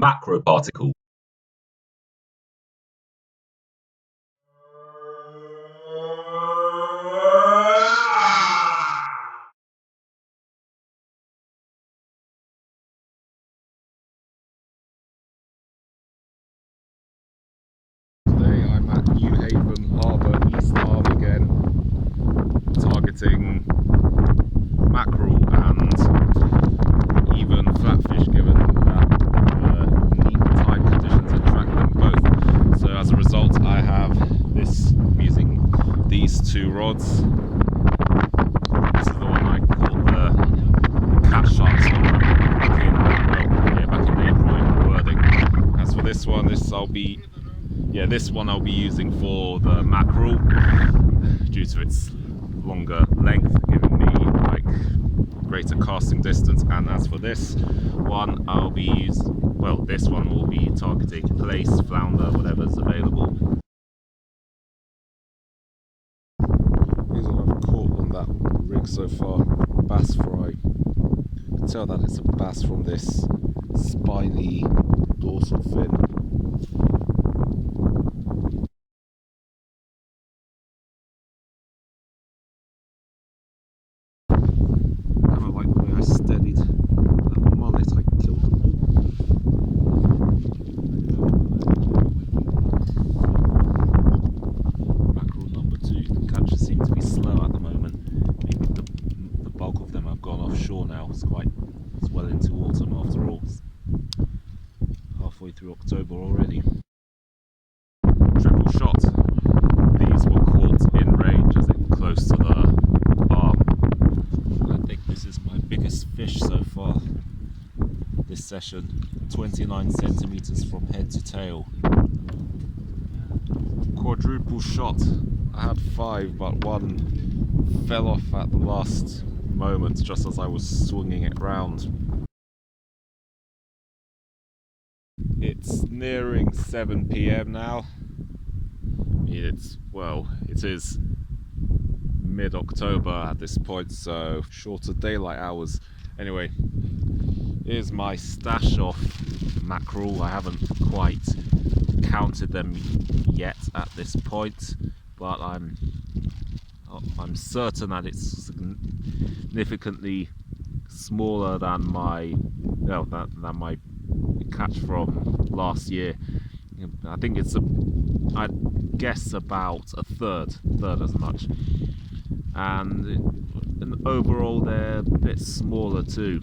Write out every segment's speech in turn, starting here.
MACROPARTICLE. Today I'm at Newhaven, Harbour, East Arm again, targeting mackerel and even flatfish, given that neat tide conditions attract them both. So as a result I have I'm using these two rods. This is the one I caught the cat sharks on back in April in Worthing. As for this one, this one I'll be using for the mackerel due to its longer length, giving me like greater casting distance. And as for this one, this one will be targeting plaice, flounder, whatever's available. Here's what I've caught on that rig so far: bass fry. You can tell that it's a bass from this spiny dorsal fin. I steadied that mullet I killed. Mackerel number 2. The catches seem to be slow at the moment. Maybe the bulk of them have gone offshore now. It's well into autumn after all. It's halfway through October already. Triple shot. These were caught in range as it close to the arm. I think this is my biggest fish so far this session, 29 centimeters from head to tail. Quadruple shot. I had 5, but one fell off at the last moment just as I was swinging it round. It's nearing 7 PM now. It is mid-October at this point, so shorter daylight hours. Anyway, here's my stash of mackerel. I haven't quite counted them yet at this point, but I'm certain that it's significantly smaller than my catch from last year. I think I'd guess about a third as much. And overall they're a bit smaller too.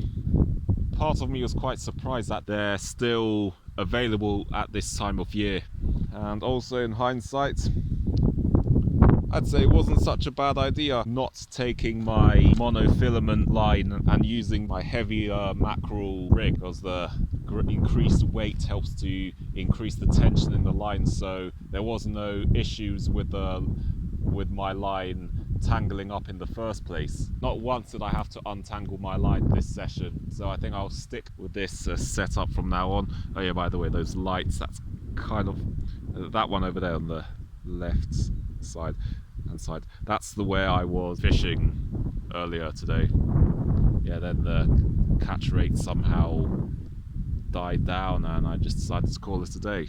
Part of me was quite surprised that they're still available at this time of year, and also in hindsight I'd say it wasn't such a bad idea not taking my monofilament line and using my heavier mackerel rig, because the increased weight helps to increase the tension in the line, so there was no issues with my line tangling up in the first place. Not once did I have to untangle my line this session, so I think I'll stick with this setup from now on. Oh yeah, by the way, those lights, that's kind of that one over there on the left side, that's the way I was fishing earlier today. Yeah, then the catch rate somehow died down and I just decided to call it a day.